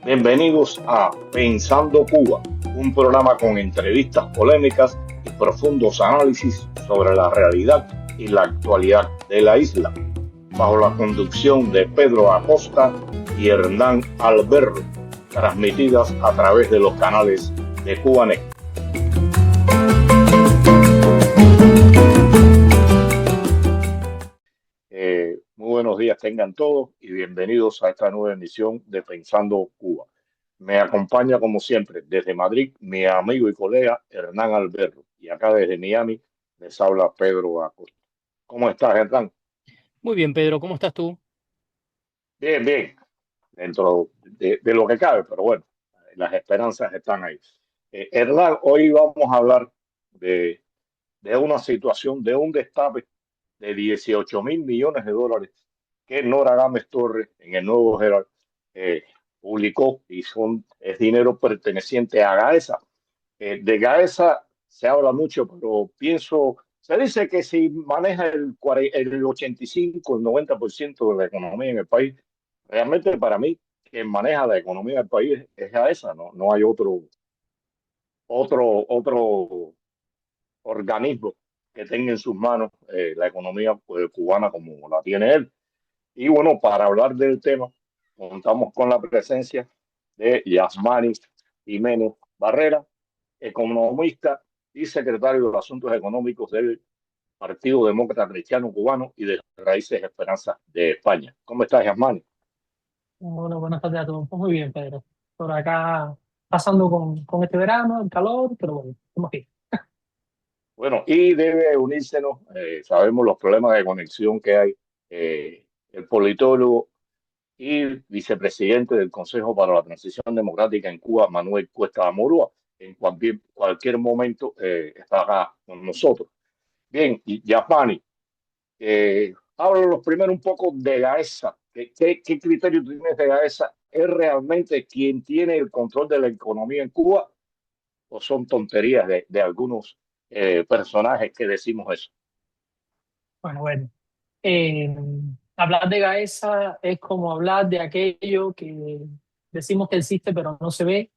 Bienvenidos a Pensando Cuba, un programa con entrevistas polémicas y profundos análisis sobre la realidad y la actualidad de la isla, bajo la conducción de Pedro Acosta y Hernán Alberro, transmitidas a través de los canales de Cubanet. Muy buenos días tengan todos y bienvenidos a esta nueva emisión de Pensando Cuba. Me acompaña como siempre desde Madrid mi amigo y colega Hernán Alberro y acá desde Miami les habla Pedro Acosta. ¿Cómo estás, Hernán? Muy bien, Pedro, ¿cómo estás tú? Bien, bien, dentro de lo que cabe, pero bueno, las esperanzas están ahí. Hernán, hoy vamos a hablar de, de una situación, de un destape de 18.000 millones de dólares que Nora Gámez Torres en el Nuevo Herald eh, publicó y es dinero perteneciente a Gaesa. De Gaesa se habla mucho, pero se dice que si maneja el 85, el 90% de la economía en el país, realmente para mí quien maneja la economía del país es Gaesa, no hay otro organismo que tenga en sus manos la economía cubana como la tiene él. Y bueno, para hablar del tema, contamos con la presencia de Yasmani Jiménez Barrera, economista y secretario de Asuntos Económicos del Partido Demócrata Cristiano Cubano y de Raíces Esperanza de España. ¿Cómo estás, Yasmani? Bueno, buenas tardes a todos. Pues muy bien, Pedro. Por acá pasando con este verano, el calor, pero bueno, estamos aquí. Bueno, y debe unírsenos, sabemos los problemas de conexión que hay, el politólogo y vicepresidente del Consejo para la Transición Democrática en Cuba, Manuel Cuesta Amorúa. En cualquier momento está acá con nosotros. Bien, y Yasmani, háblanos primero un poco de Gaesa. ¿Qué criterio tú tienes de Gaesa? ¿Es realmente quien tiene el control de la economía en Cuba o son tonterías de algunos personajes que decimos eso? Bueno. Eh, Hablar de Gaesa es como hablar de aquello que decimos que existe, pero no se ve.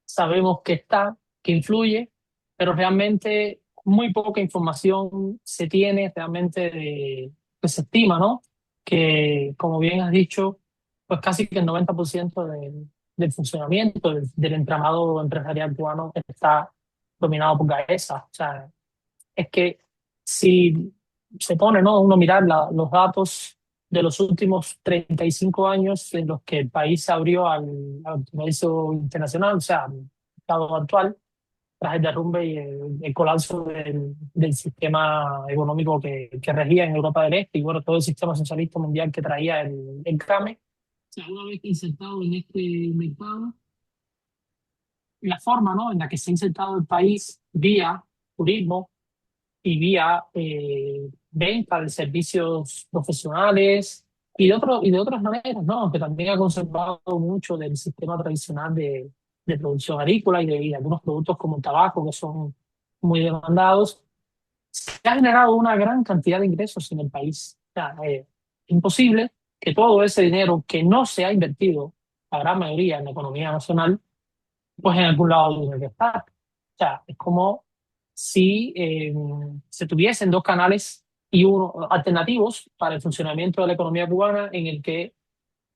Sabemos que está, que influye, pero realmente muy poca información se tiene realmente que se estima, ¿no? Que, como bien has dicho, pues casi que el 90% del funcionamiento del entramado empresarial cubano está dominado por Gaesa. O sea, es que si se pone, ¿no? Uno mirar los datos de los últimos 35 años en los que el país se abrió al comercio internacional, o sea, al estado actual, tras el derrumbe y el colapso del sistema económico que regía en Europa del Este y bueno, todo el sistema socialista mundial que traía el CAME. O sea, una vez insertado en este mercado, la forma, ¿no? En la que se ha insertado el país vía turismo, y vía venta de servicios profesionales y de otras maneras, ¿no? Aunque también ha conservado mucho del sistema tradicional de producción agrícola y de algunos productos como el tabaco, que son muy demandados. Se ha generado una gran cantidad de ingresos en el país. O sea, imposible que todo ese dinero que no se ha invertido, la gran mayoría en la economía nacional, pues en algún lado tiene que estar. O sea, es como si se tuviesen dos canales y uno alternativos para el funcionamiento de la economía cubana en el que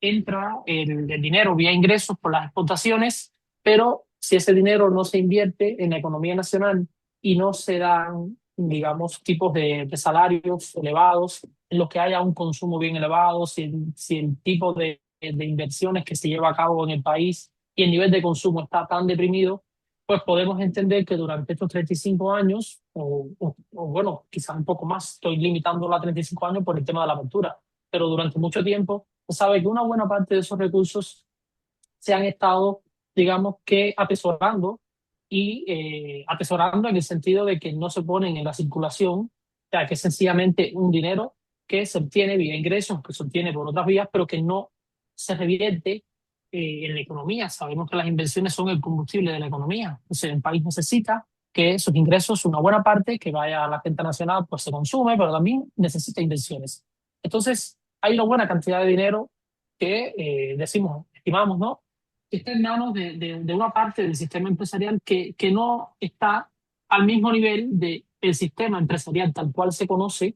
entra el dinero vía ingresos por las exportaciones, pero si ese dinero no se invierte en la economía nacional y no se dan, digamos, tipos de salarios elevados, en los que haya un consumo bien elevado, si el tipo de inversiones que se lleva a cabo en el país y el nivel de consumo está tan deprimido, pues podemos entender que durante estos 35 años, o bueno, quizás un poco más, estoy limitando a 35 años por el tema de la apertura, pero durante mucho tiempo se sabe que una buena parte de esos recursos se han estado, digamos que, atesorando y atesorando en el sentido de que no se ponen en la circulación, o sea, que es sencillamente un dinero que se obtiene vía ingresos, que se obtiene por otras vías, pero que no se revierte en la economía. Sabemos que las inversiones son el combustible de la economía. Entonces, el país necesita que sus ingresos, una buena parte que vaya a la gente nacional, pues se consume, pero también necesita inversiones. Entonces, hay una buena cantidad de dinero que decimos, estimamos, ¿no? que está en manos de una parte del sistema empresarial que no está al mismo nivel del sistema empresarial tal cual se conoce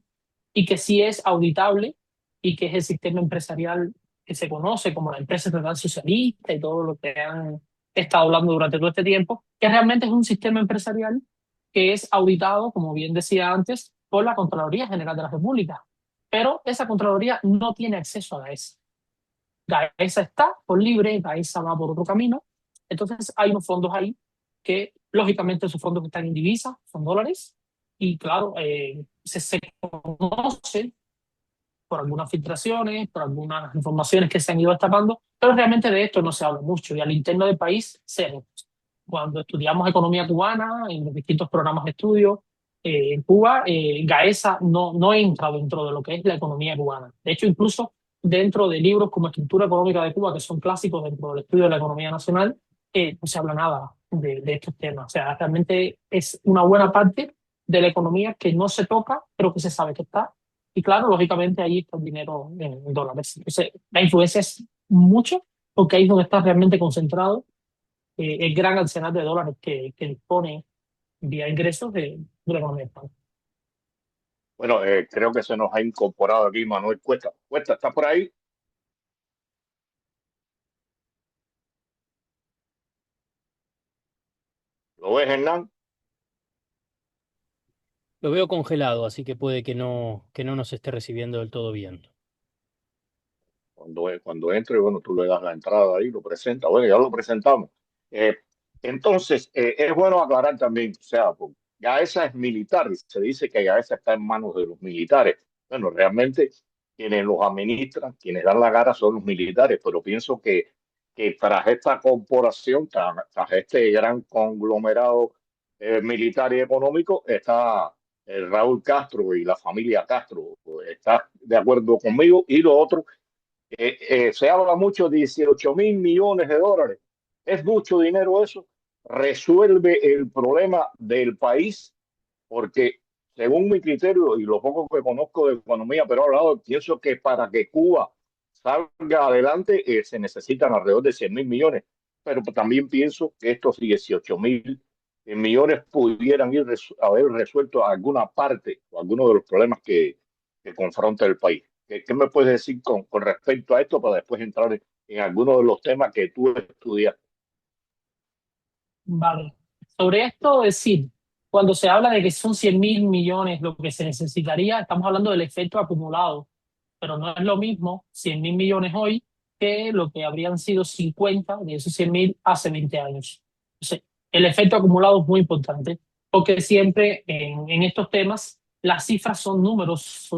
y que sí es auditable y que es el sistema empresarial que se conoce como la empresa estatal socialista y todo lo que han estado hablando durante todo este tiempo, que realmente es un sistema empresarial que es auditado, como bien decía antes, por la Contraloría General de la República. Pero esa Contraloría no tiene acceso a GAES. GAESA está por libre, GAESA va por otro camino. Entonces hay unos fondos ahí que, lógicamente, esos fondos están en divisas, son dólares, y claro, se conoce por algunas filtraciones, por algunas informaciones que se han ido destapando, pero realmente de esto no se habla mucho y al interno del país cero. Cuando estudiamos economía cubana, en los distintos programas de estudio, en Cuba, GAESA no entra dentro de lo que es la economía cubana. De hecho, incluso dentro de libros como Estructura Económica de Cuba, que son clásicos dentro del estudio de la economía nacional, no se habla nada de estos temas. O sea, realmente es una buena parte de la economía que no se toca, pero que se sabe que está. Y claro, lógicamente ahí está el dinero en dólares. Entonces, la influencia es mucho, porque ahí es donde está realmente concentrado el gran arsenal de dólares que dispone vía ingresos de la economía española. Bueno, creo que se nos ha incorporado aquí Manuel Cuesta. Cuesta, ¿está por ahí? ¿Lo ves, Hernán? Lo veo congelado, así que puede que no nos esté recibiendo del todo bien. Cuando entre, bueno, tú le das la entrada ahí, lo presentas. Bueno, ya lo presentamos. Eh, entonces, es bueno aclarar también, o sea, pues, Gaesa es militar y se dice que Gaesa está en manos de los militares. Bueno, realmente quienes los administran, quienes dan la cara son los militares, pero pienso que tras esta corporación, tras este gran conglomerado militar y económico, está Raúl Castro y la familia Castro. Está de acuerdo conmigo. Y lo otro, se habla mucho de 18.000 millones de dólares. Es mucho dinero eso. Resuelve el problema del país, porque según mi criterio y lo poco que conozco de economía, pero hablado, pienso que para que Cuba salga adelante se necesitan alrededor de 100.000 millones. Pero también pienso que estos 18.000 millones pudieran haber resuelto alguna parte o alguno de los problemas que confronta el país. ¿Qué me puedes decir con respecto a esto para después entrar en algunos de los temas que tú estudias? Vale. Sobre esto, decir, cuando se habla de que son 100.000 millones lo que se necesitaría, estamos hablando del efecto acumulado, pero no es lo mismo 100.000 millones hoy que lo que habrían sido 50 de esos 100.000 hace 20 años. Entonces, el efecto acumulado es muy importante, porque siempre en estos temas las cifras son números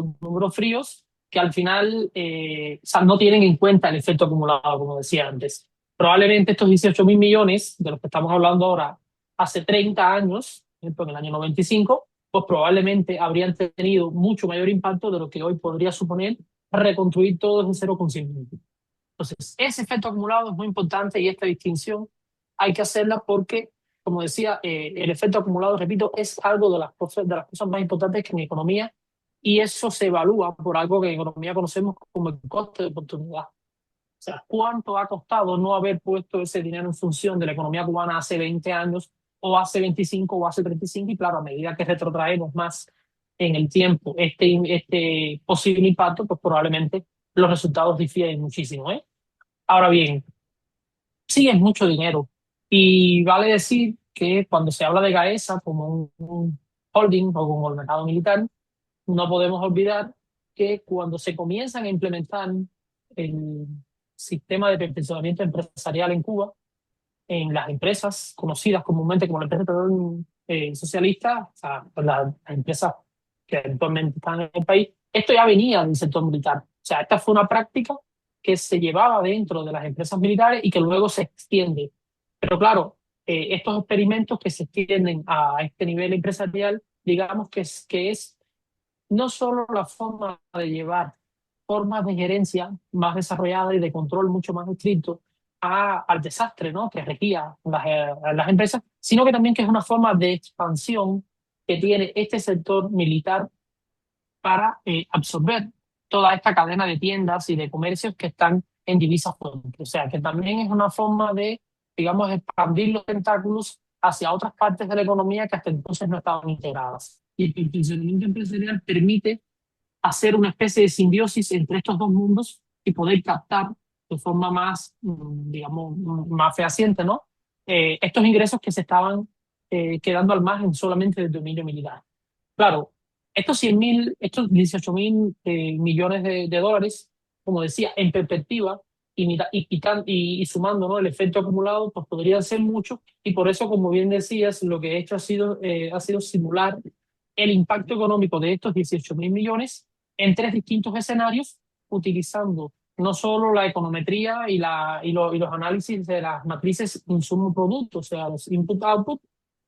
fríos que al final o sea, no tienen en cuenta el efecto acumulado, como decía antes. Probablemente estos 18.000 millones de los que estamos hablando ahora, hace 30 años, por ejemplo, en el año 95, pues probablemente habrían tenido mucho mayor impacto de lo que hoy podría suponer reconstruir todo desde cero con 100.000. Entonces, ese efecto acumulado es muy importante y esta distinción hay que hacerla porque, como decía, el efecto acumulado, repito, es algo de las cosas más importantes que en economía, y eso se evalúa por algo que en economía conocemos como el coste de oportunidad. O sea, ¿cuánto ha costado no haber puesto ese dinero en función de la economía cubana hace 20 años o hace 25 o hace 35? Y claro, a medida que retrotraemos más en el tiempo este posible impacto, pues probablemente los resultados difieren muchísimo, ¿eh? Ahora bien, sí es mucho dinero. Y vale decir que cuando se habla de GAESA como un holding o como el mercado militar, no podemos olvidar que cuando se comienzan a implementar el sistema de perfeccionamiento empresarial en Cuba, en las empresas conocidas comúnmente como la empresa socialista, o sea, las empresas que actualmente están en el país, esto ya venía del sector militar. O sea, esta fue una práctica que se llevaba dentro de las empresas militares y que luego se extiende. Pero claro, estos experimentos que se extienden a este nivel empresarial, digamos que es no solo la forma de llevar formas de gerencia más desarrolladas y de control mucho más estricto al desastre, ¿no?, que regía las empresas, sino que también que es una forma de expansión que tiene este sector militar para absorber toda esta cadena de tiendas y de comercios que están en divisas fuentes. O sea, que también es una forma de, digamos, expandir los tentáculos hacia otras partes de la economía que hasta entonces no estaban integradas. Y el funcionamiento empresarial permite hacer una especie de simbiosis entre estos dos mundos y poder captar de forma más, digamos, más fehaciente, ¿no? Estos ingresos que se estaban quedando al margen solamente del dominio militar. Claro, estos 18.000 millones de dólares, como decía, en perspectiva y sumando, ¿no?, el efecto acumulado, pues podría ser mucho. Y por eso, como bien decías, lo que he hecho ha sido simular el impacto económico de estos 18.000 millones en tres distintos escenarios, utilizando no solo la econometría y los análisis de las matrices insumo-producto, o sea, los input-output,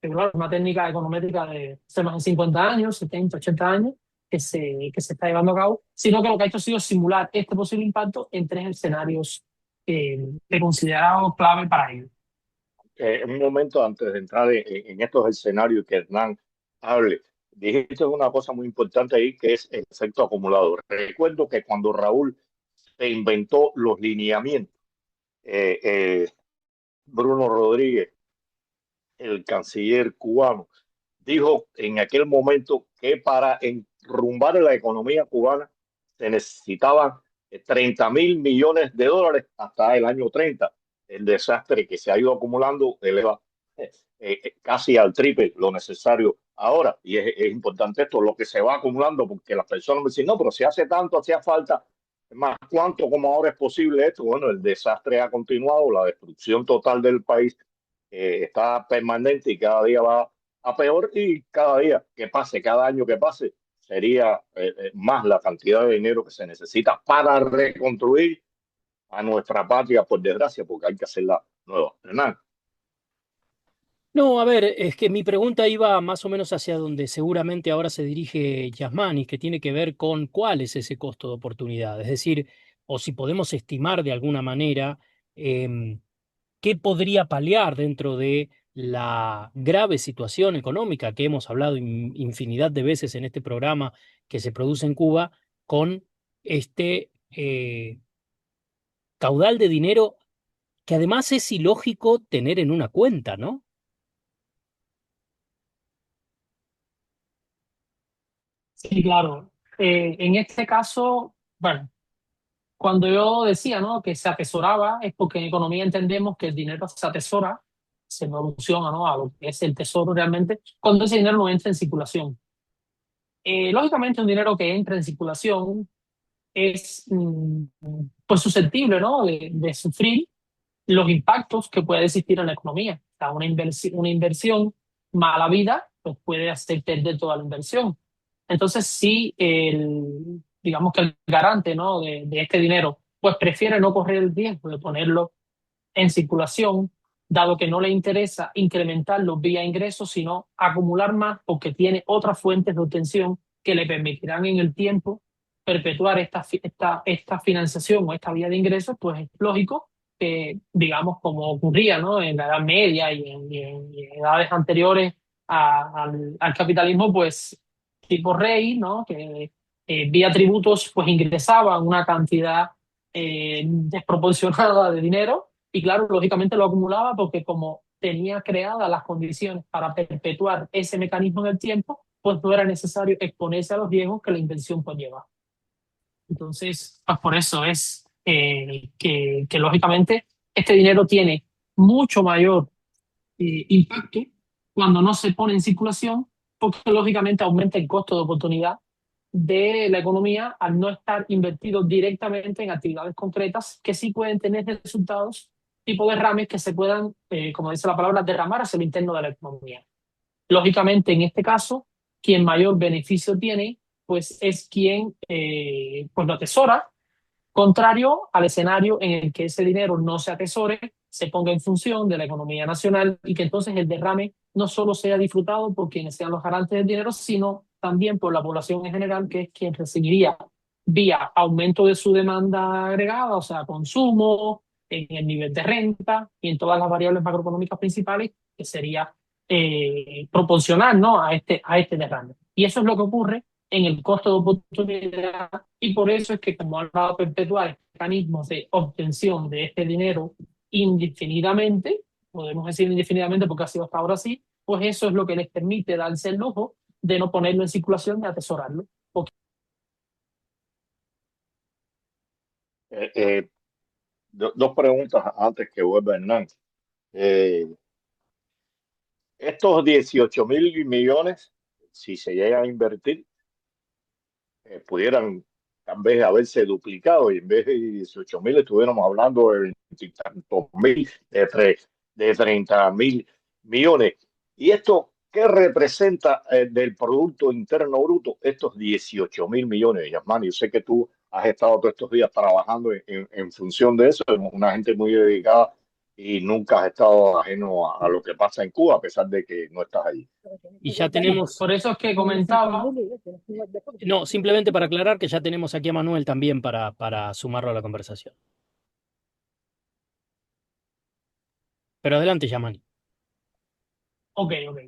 que claro, es una técnica econométrica de hace más de 50 años, 70, 80 años, que se está llevando a cabo, sino que lo que ha hecho ha sido simular este posible impacto en tres escenarios que he considerado clave para ello. Un momento antes de entrar en estos escenarios que Hernán hable, dijiste una cosa muy importante ahí que es el efecto acumulador. Recuerdo que cuando Raúl se inventó los lineamientos, eh, eh, Bruno Rodríguez, el canciller cubano, dijo en aquel momento que para enrumbar la economía cubana se necesitaban 30.000 millones de dólares hasta el año 30. El desastre que se ha ido acumulando eleva casi al triple lo necesario ahora. Y es importante esto, lo que se va acumulando, porque las personas me dicen, no, pero si hace tanto, hacía falta más, ¿cuánto como ahora es posible esto? Bueno, el desastre ha continuado, la destrucción total del país está permanente y cada día va a peor y cada día que pase, cada año que pase, sería más la cantidad de dinero que se necesita para reconstruir a nuestra patria, por desgracia, porque hay que hacerla nueva. Hernán. No, a ver, es que mi pregunta iba más o menos hacia donde seguramente ahora se dirige Yasmani, que tiene que ver con cuál es ese costo de oportunidad. Es decir, o si podemos estimar de alguna manera qué podría paliar dentro de la grave situación económica que hemos hablado infinidad de veces en este programa que se produce en Cuba con este caudal de dinero que además es ilógico tener en una cuenta, ¿no? Sí, claro. En este caso, bueno, cuando yo decía, ¿no?, que se atesoraba, es porque en economía entendemos que el dinero se atesora, se evoluciona, ¿no?, a lo que es el tesoro realmente, cuando ese dinero no entra en circulación. Lógicamente, un dinero que entra en circulación es pues susceptible, ¿no?, de sufrir los impactos que puede existir en la economía. O sea, una inversión mala vida pues puede hacer perder toda la inversión. Entonces, si digamos que el garante, ¿no?, de este dinero pues prefiere no correr el riesgo de ponerlo en circulación, dado que no le interesa incrementarlo vía ingresos, sino acumular más porque tiene otras fuentes de obtención que le permitirán en el tiempo perpetuar esta financiación o esta vía de ingresos, pues es lógico que, digamos, como ocurría, ¿no?, en la Edad Media y en edades anteriores al capitalismo, pues tipo rey, ¿no?, que vía tributos pues ingresaba una cantidad desproporcionada de dinero y claro, lógicamente lo acumulaba porque como tenía creadas las condiciones para perpetuar ese mecanismo en el tiempo, pues no era necesario exponerse a los riesgos que la inversión conlleva. Entonces, pues por eso es que lógicamente este dinero tiene mucho mayor impacto cuando no se pone en circulación, porque lógicamente aumenta el costo de oportunidad de la economía al no estar invertido directamente en actividades concretas que sí pueden tener resultados tipo derrames que se puedan, como dice la palabra, derramar hacia el interno de la economía. Lógicamente, en este caso, quien mayor beneficio tiene, pues es quien pues lo atesora, contrario al escenario en el que ese dinero no se atesore, se ponga en función de la economía nacional y que entonces el derrame no solo sea disfrutado por quienes sean los garantes del dinero, sino también por la población en general, que es quien recibiría vía aumento de su demanda agregada, o sea, consumo, en el nivel de renta y en todas las variables macroeconómicas principales, que sería proporcional, ¿no?, a este derrame. Y eso es lo que ocurre en el costo de oportunidad, y por eso es que como han dado a perpetuar mecanismos de obtención de este dinero indefinidamente, podemos decir indefinidamente porque ha sido hasta ahora así, pues eso es lo que les permite darse el lujo de no ponerlo en circulación y atesorarlo. Eh, eh, dos preguntas antes que vuelva Hernán. Eh, Estos 18.000 millones, si se llega a invertir, pudieran tal vez haberse duplicado y en vez de 18.000 estuviéramos hablando de 20 y tantos mil, de 30.000 millones. ¿Y esto qué representa del Producto Interno Bruto? Estos 18.000 millones, Yasmani. Yo sé que tú has estado todos estos días trabajando en función de eso, una gente muy dedicada y nunca has estado ajeno a lo que pasa en Cuba, a pesar de que no estás allí. Y ya tenemos, Por eso es que comentaba. no, simplemente para aclarar que ya tenemos aquí a Manuel también para sumarlo a la conversación. Pero adelante, Yamani. Ok, ok.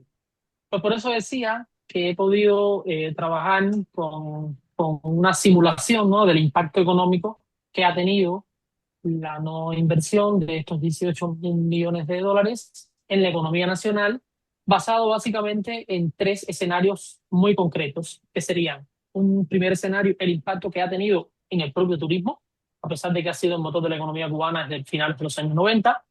Pues por eso decía que he podido trabajar con una simulación, ¿no?, del impacto económico que ha tenido la no inversión de estos 18.000 millones de dólares en la economía nacional, basado básicamente en tres escenarios muy concretos, que serían: un primer escenario, el impacto que ha tenido en el propio turismo, a pesar de que ha sido el motor de la economía cubana desde el final de los años 90;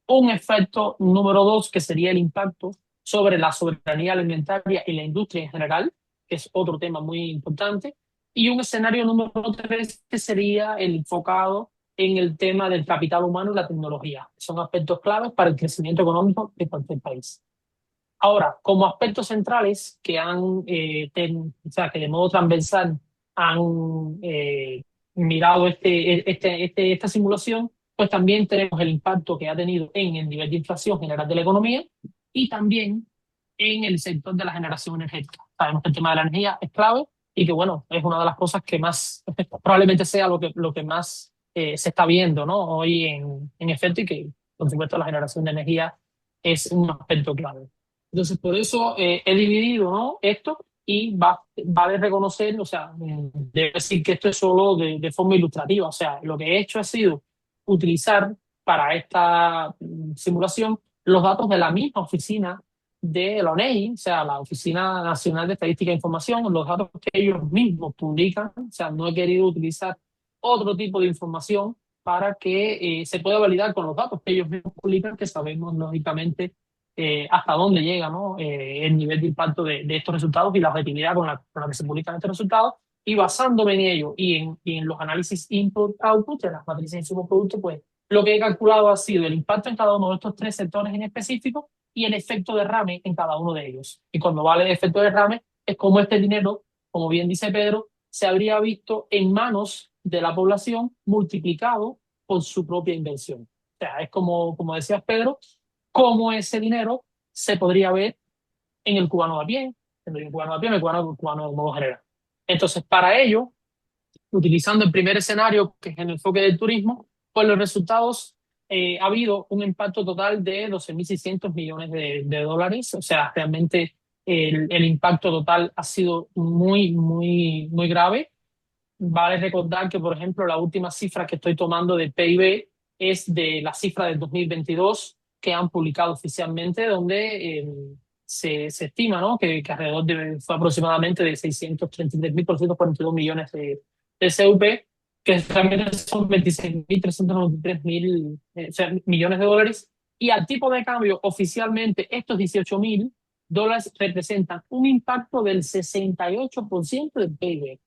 un efecto número dos, que sería el impacto sobre la soberanía alimentaria y la industria en general, que es otro tema muy importante; y un escenario número tres, que sería el enfocado en el tema del capital humano y la tecnología. Son aspectos claves para el crecimiento económico de cualquier país. Ahora, como aspectos centrales que o sea, que de modo transversal han mirado esta simulación, pues también tenemos el impacto que ha tenido en el nivel de inflación general de la economía y también en el sector de la generación energética. Sabemos que el tema de la energía es clave y que, bueno, es una de las cosas que más, probablemente sea lo que más se está viendo, ¿no?, hoy en efecto, y que, por supuesto, la generación de energía es un aspecto clave. Entonces, por eso he dividido, ¿no?, esto, y vale reconocer, o sea, debo decir que esto es solo de forma ilustrativa. O sea, lo que he hecho ha sido utilizar para esta simulación los datos de la misma oficina de la ONEI, o sea, la Oficina Nacional de Estadística e Información, los datos que ellos mismos publican. O sea, no he querido utilizar otro tipo de información para que se pueda validar con los datos que ellos mismos publican, que sabemos, lógicamente, hasta dónde llega, ¿no?, el nivel de impacto de estos resultados y la objetividad con la que se publican estos resultados. Y basándome en ello y en los análisis input-output, de las matrices insumo-producto, pues lo que he calculado ha sido el impacto en cada uno de estos tres sectores en específico y el efecto derrame en cada uno de ellos. Y cuando vale el efecto derrame, es como este dinero, como bien dice Pedro, se habría visto en manos de la población multiplicado por su propia inversión. O sea, es como decías, Pedro, cómo ese dinero se podría ver en el cubano de a pie, en el cubano de a pie, en el cubano de modo general. Entonces, para ello, utilizando el primer escenario, que es el enfoque del turismo, pues los resultados, ha habido un impacto total de 12.600 millones de dólares. O sea, realmente el impacto total ha sido muy, muy, muy grave. Vale recordar que, por ejemplo, la última cifra que estoy tomando de PIB es de la cifra del 2022 que han publicado oficialmente, donde se estima, ¿no?, que alrededor fue aproximadamente de 633.442 millones de CUP, que realmente son 26.393 o sea, millones de dólares. Y al tipo de cambio, oficialmente, estos 18.000 dólares representan un impacto del 68% del PIB.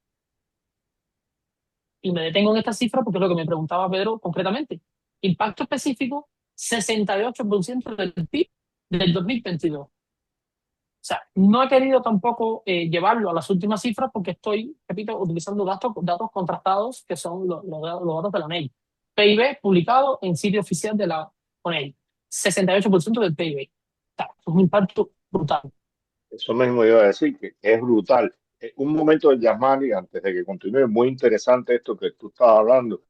Y me detengo en esta cifra porque es lo que me preguntaba Pedro concretamente. Impacto específico, 68% del PIB del 2022. O sea, no he querido tampoco llevarlo a las últimas cifras porque estoy, repito, utilizando datos contrastados, que son los datos de la ONEI. PIB publicado en sitio oficial de la ONEI. 68% del PIB. O sea, es un impacto brutal. Eso mismo iba a decir, que es brutal. Un momento de Yasmani, antes de que continúe, muy interesante esto que tú estabas hablando,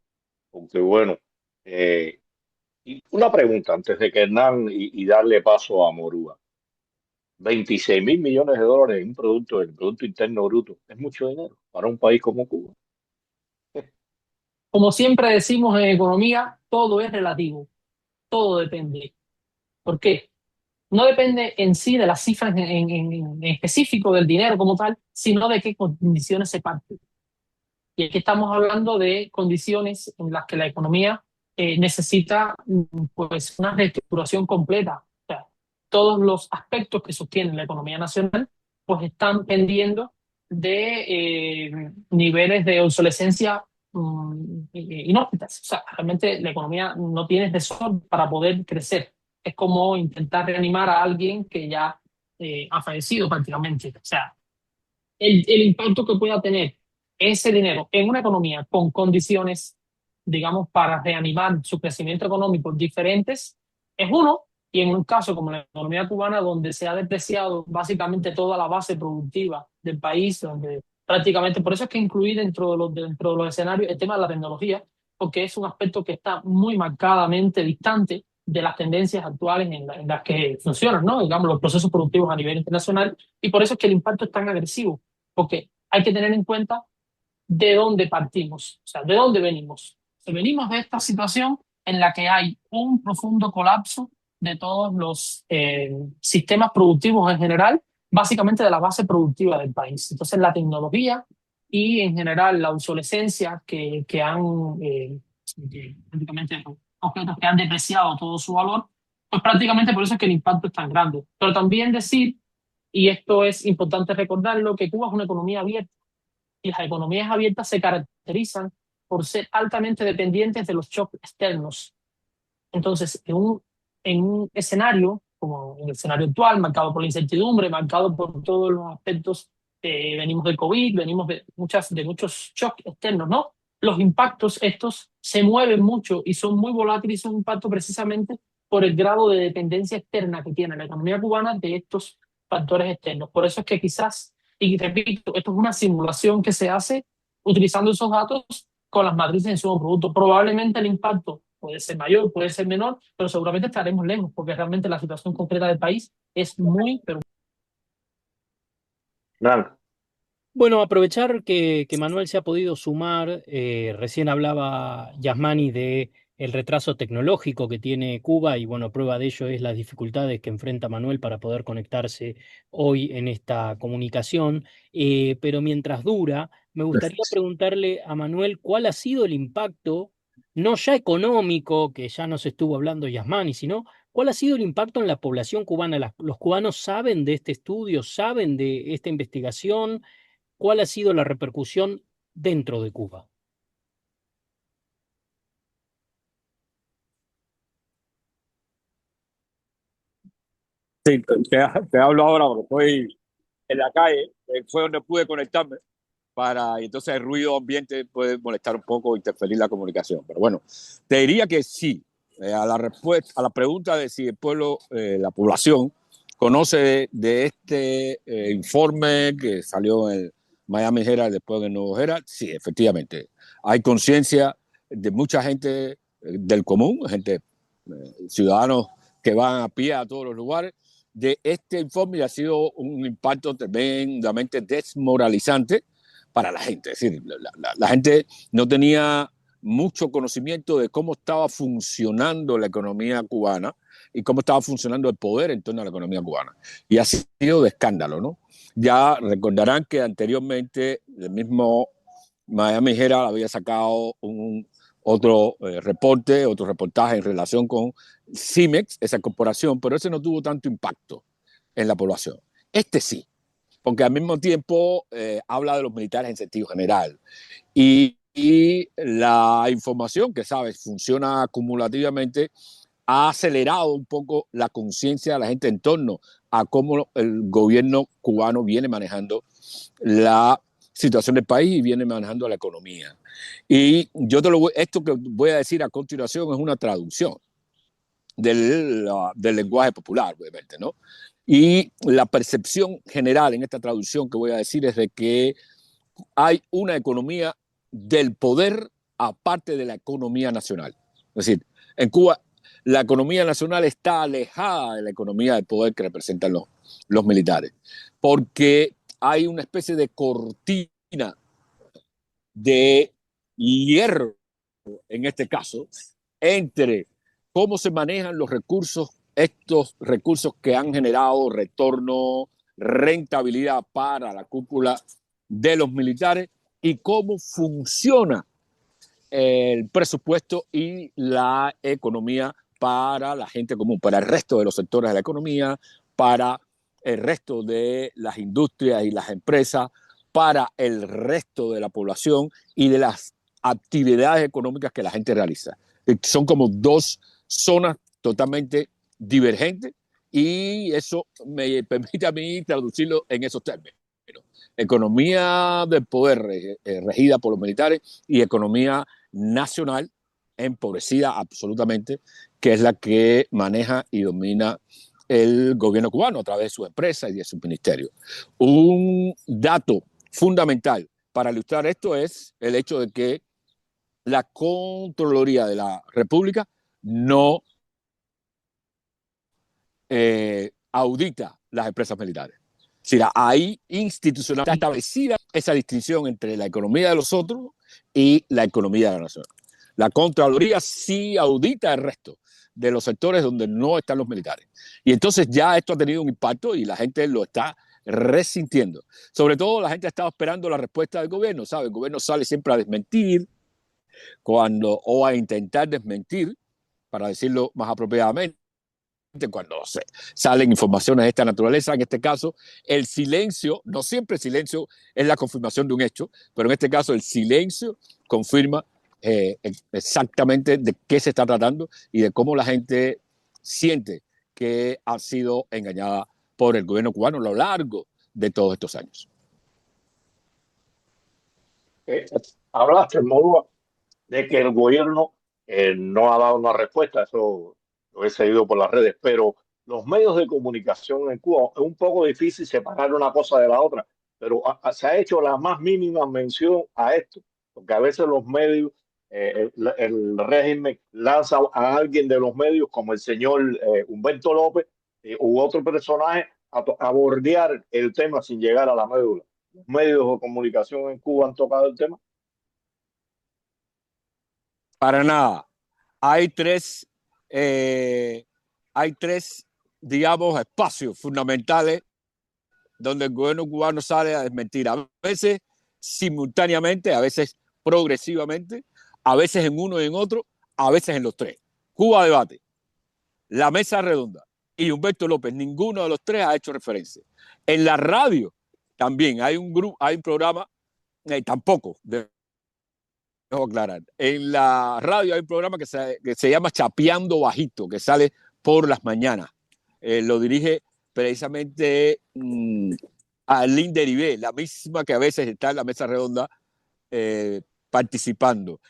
porque bueno, y una pregunta antes de que Hernán y darle paso a Morúa. $26.000 millones en un producto, el Producto Interno Bruto. Es mucho dinero para un país como Cuba. Como siempre decimos en economía, todo es relativo, todo depende. ¿Por qué? No depende en sí de las cifras en específico del dinero como tal, sino de qué condiciones se parte. Y aquí estamos hablando de condiciones en las que la economía necesita pues una reestructuración completa. O sea, todos los aspectos que sostienen la economía nacional pues están pendiendo de niveles de obsolescencia inhóspitas. O sea, realmente la economía no tiene tesoro para poder crecer. Es como intentar reanimar a alguien que ya ha fallecido prácticamente. O sea, el impacto que pueda tener ese dinero en una economía con condiciones, digamos, para reanimar su crecimiento económico diferentes, es uno, y en un caso como la economía cubana, donde se ha depreciado básicamente toda la base productiva del país, donde prácticamente, por eso es que incluí dentro de los escenarios el tema de la tecnología, porque es un aspecto que está muy marcadamente distante de las tendencias actuales en las que funcionan, ¿no? Digamos, los procesos productivos a nivel internacional, y por eso es que el impacto es tan agresivo porque hay que tener en cuenta de dónde partimos, o sea, de dónde venimos. Si venimos de esta situación en la que hay un profundo colapso de todos los sistemas productivos en general, básicamente de la base productiva del país. Entonces, la tecnología y en general la obsolescencia que han, prácticamente objetos que han depreciado todo su valor, pues prácticamente por eso es que el impacto es tan grande. Pero también decir y esto es importante recordarlo, que Cuba es una economía abierta y las economías abiertas se caracterizan por ser altamente dependientes de los shocks externos. Entonces, en un escenario, como en el escenario actual, marcado por la incertidumbre, marcado por todos los aspectos, venimos del COVID, venimos de muchos shocks externos, ¿no? Los impactos estos se mueven mucho y son muy volátiles y son impactos precisamente por el grado de dependencia externa que tiene la economía cubana de estos factores externos. Por eso es que quizás, y repito, esto es una simulación que se hace utilizando esos datos con las matrices de insumo producto. Probablemente el impacto puede ser mayor, puede ser menor, pero seguramente estaremos lejos porque realmente la situación concreta del país es muy, pero Nada. Bueno, aprovechar que Manuel se ha podido sumar, recién hablaba Yasmani de el retraso tecnológico que tiene Cuba y bueno, prueba de ello es las dificultades que enfrenta Manuel para poder conectarse hoy en esta comunicación. Pero mientras dura, me gustaría preguntarle a Manuel cuál ha sido el impacto, no ya económico, que ya nos estuvo hablando Yasmani, sino cuál ha sido el impacto en la población cubana. ¿Los cubanos saben de este estudio, saben de esta investigación? ¿Cuál ha sido la repercusión dentro de Cuba? Sí, te hablo ahora porque estoy en la calle, fue donde pude conectarme y entonces el ruido ambiente puede molestar un poco, interferir la comunicación. Pero bueno, te diría que sí, a la respuesta, a la pregunta de si el pueblo, la población, conoce de este informe que salió en el Miami Herald después del Nuevo Herald, sí, efectivamente. Hay conciencia de mucha gente del común, gente, ciudadanos que van a pie a todos los lugares, de este informe y ha sido un impacto tremendamente desmoralizante para la gente. Es decir, la gente no tenía mucho conocimiento de cómo estaba funcionando la economía cubana y cómo estaba funcionando el poder en torno a la economía cubana. Y ha sido de escándalo, ¿no? Ya recordarán que anteriormente el mismo Miami Herald había sacado otro reporte, otro reportaje en relación con CIMEX, esa corporación, pero ese no tuvo tanto impacto en la población. Este sí, porque al mismo tiempo habla de los militares en sentido general. Y la información que, sabes, funciona acumulativamente, ha acelerado un poco la conciencia de la gente en torno a cómo el gobierno cubano viene manejando la situación del país y viene manejando la economía. Y yo esto que voy a decir a continuación es una traducción del lenguaje popular, obviamente, ¿no? Y la percepción general en esta traducción que voy a decir es de que hay una economía del poder aparte de la economía nacional. Es decir, en Cuba la economía nacional está alejada de la economía del poder que representan los militares, porque hay una especie de cortina de hierro, en este caso, entre cómo se manejan los recursos, estos recursos que han generado retorno, rentabilidad para la cúpula de los militares, y cómo funciona el presupuesto y la economía para la gente común, para el resto de los sectores de la economía, para el resto de las industrias y las empresas, para el resto de la población y de las actividades económicas que la gente realiza. Son como dos zonas totalmente divergentes, y eso me permite a mí traducirlo en esos términos. Economía del poder regida por los militares, y economía nacional empobrecida absolutamente, que es la que maneja y domina el gobierno cubano a través de sus empresas y de sus ministerios. Un dato fundamental para ilustrar esto es el hecho de que la Contraloría de la República no audita las empresas militares. Es decir, hay institucionalmente establecida esa distinción entre la economía de los otros y la economía de la nación. La Contraloría sí audita el resto de los sectores donde no están los militares. Y entonces ya esto ha tenido un impacto y la gente lo está resintiendo. Sobre todo la gente ha estado esperando la respuesta del gobierno, ¿sabe? El gobierno sale siempre a desmentir o a intentar desmentir, para decirlo más apropiadamente, cuando salen informaciones de esta naturaleza. En este caso, el silencio, no siempre el silencio es la confirmación de un hecho, pero en este caso el silencio confirma exactamente de qué se está tratando y de cómo la gente siente que ha sido engañada por el gobierno cubano a lo largo de todos estos años. Hablaste, Morúa, de que el gobierno no ha dado una respuesta. Eso lo he seguido por las redes, pero los medios de comunicación en Cuba es un poco difícil separar una cosa de la otra, pero se ha hecho la más mínima mención a esto, porque a veces los medios, el régimen lanza a alguien de los medios como el señor Humberto López u otro personaje a bordear el tema sin llegar a la médula. Los medios de comunicación en Cuba han tocado el tema. Para nada. Hay tres, digamos, espacios fundamentales donde el gobierno cubano sale a desmentir. A veces simultáneamente, a veces progresivamente, a veces en uno y en otro, a veces en los tres. Cuba Debate, La Mesa Redonda y Humberto López, ninguno de los tres ha hecho referencia. En la radio también hay un programa, tampoco, debo aclarar. En la radio hay un programa que se llama Chapeando Bajito, que sale por las mañanas. Lo dirige precisamente Arlene Deribé, la misma que a veces está en La Mesa Redonda participando.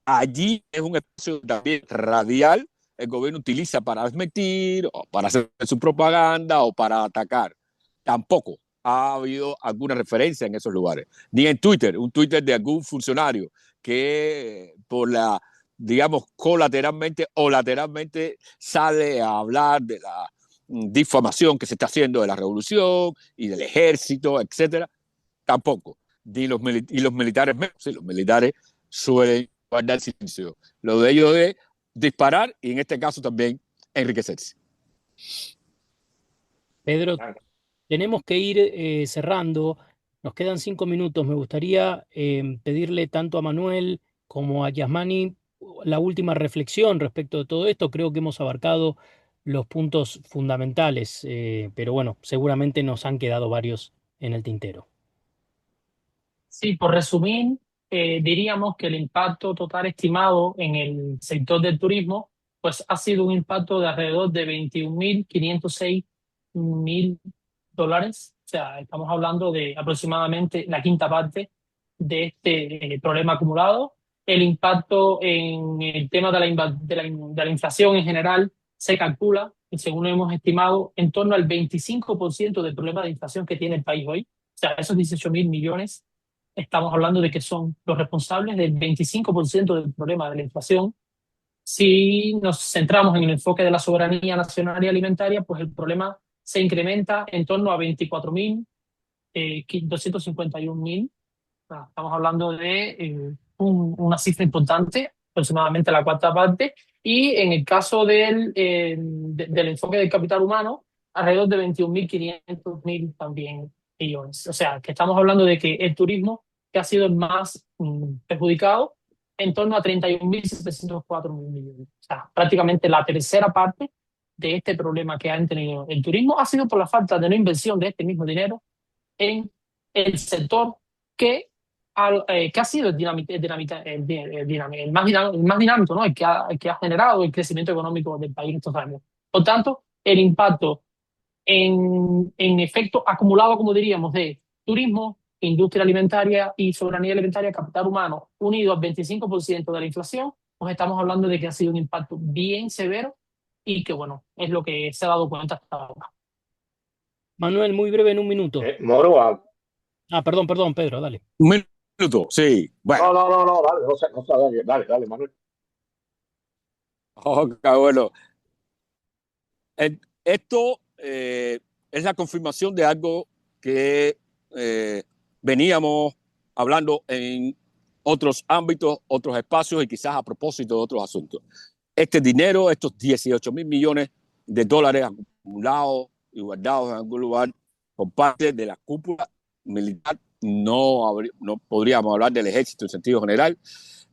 Allí es un espacio también radial, el gobierno utiliza para desmentir, o para hacer su propaganda, o para atacar. Tampoco ha habido alguna referencia en esos lugares. Ni en Twitter, un Twitter de algún funcionario que digamos, colateralmente o lateralmente sale a hablar de la difamación que se está haciendo de la revolución y del ejército, etcétera. Tampoco. Y los militares menos. Sí, los militares suelen guardar silencio. Lo de ellos es disparar y en este caso también enriquecerse. Pedro, tenemos que ir cerrando. Nos quedan 5 minutos. Me gustaría pedirle tanto a Manuel como a Yasmani la última reflexión respecto de todo esto. Creo que hemos abarcado los puntos fundamentales, pero bueno, seguramente nos han quedado varios en el tintero. Sí, por resumir, diríamos que el impacto total estimado en el sector del turismo pues ha sido un impacto de alrededor de $21.506.000. O sea, estamos hablando de aproximadamente la quinta parte de este problema acumulado. El impacto en el tema de la inflación en general se calcula, y según hemos estimado, en torno al 25% del problema de inflación que tiene el país hoy. O sea, esos 18.000 millones, estamos hablando de que son los responsables del 25% del problema de la inflación. Si nos centramos en el enfoque de la soberanía nacional y alimentaria, pues el problema se incrementa en torno a 251.000. Estamos hablando de una cifra importante, aproximadamente la cuarta parte, y en el caso del enfoque del capital humano, alrededor de 21.500 también millones. O sea, que estamos hablando de que el turismo, que ha sido el más perjudicado, en torno a 31.704 millones. O sea, prácticamente la tercera parte de este problema que ha tenido el turismo ha sido por la falta de no inversión de este mismo dinero en el sector que ha sido el más dinámico, ¿no? El que ha generado el crecimiento económico del país en estos años. Por tanto, el impacto en efecto acumulado, como diríamos, de turismo, industria alimentaria y soberanía alimentaria, capital humano, unido al 25% de la inflación, pues estamos hablando de que ha sido un impacto bien severo y que, bueno, es lo que se ha dado cuenta hasta ahora. Manuel, muy breve, en un minuto. Moro, Perdón, Pedro, dale. Un minuto, sí. Bueno. no, dale, Manuel. Bueno. Esto es la confirmación de algo que veníamos hablando en otros ámbitos, otros espacios y quizás a propósito de otros asuntos. Este dinero, estos 18.000 millones de dólares acumulados y guardados en algún lugar por parte de la cúpula militar, no podríamos hablar del ejército en sentido general,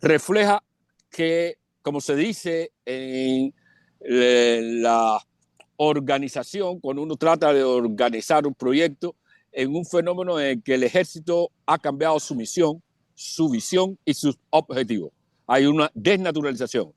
refleja que, como se dice en la organización, cuando uno trata de organizar un proyecto, en un fenómeno en el que el ejército ha cambiado su misión, su visión y sus objetivos. Hay una desnaturalización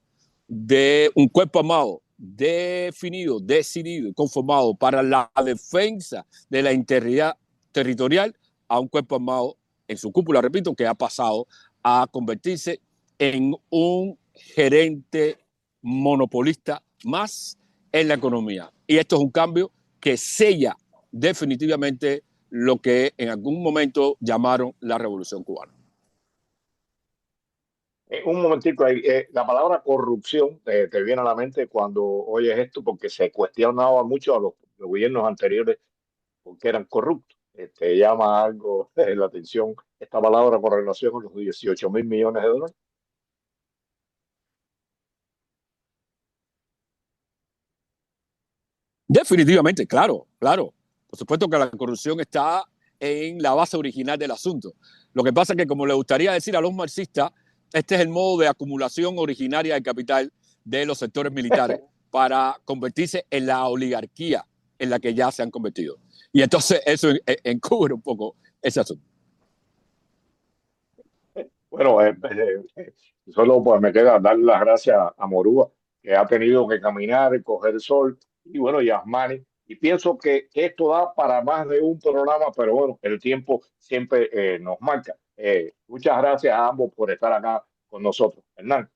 de un cuerpo armado definido, decidido y conformado para la defensa de la integridad territorial a un cuerpo armado en su cúpula, repito, que ha pasado a convertirse en un gerente monopolista más en la economía. Y esto es un cambio que sella definitivamente lo que en algún momento llamaron la Revolución Cubana. Un momentico ahí. La palabra corrupción te viene a la mente cuando oyes esto, porque se cuestionaba mucho a los gobiernos anteriores porque eran corruptos. ¿Te llama algo la atención esta palabra con relación a los 18.000 millones de dólares? Definitivamente, claro. Por supuesto que la corrupción está en la base original del asunto. Lo que pasa es que, como le gustaría decir a los marxistas, este es el modo de acumulación originaria de capital de los sectores militares para convertirse en la oligarquía en la que ya se han convertido. Y entonces eso encubre un poco ese asunto. Bueno, solo pues me queda darle las gracias a Morúa, que ha tenido que caminar y coger el sol, y bueno, y a Asmani. Y pienso que esto da para más de un programa, pero bueno, el tiempo siempre nos marca. Muchas gracias a ambos por estar acá con nosotros. Hernán.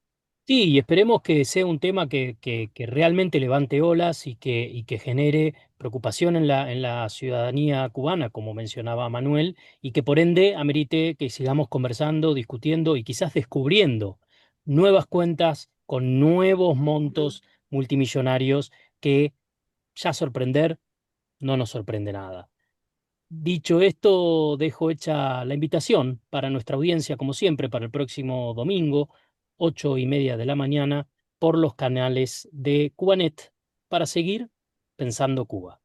Sí, y esperemos que sea un tema que realmente levante olas y que genere preocupación en la ciudadanía cubana, como mencionaba Manuel, y que por ende amerite que sigamos conversando, discutiendo y quizás descubriendo nuevas cuentas con nuevos montos multimillonarios que ya sorprender no nos sorprende nada. Dicho esto, dejo hecha la invitación para nuestra audiencia, como siempre, para el próximo domingo, 8:30 de la mañana, por los canales de Cubanet, para seguir pensando Cuba.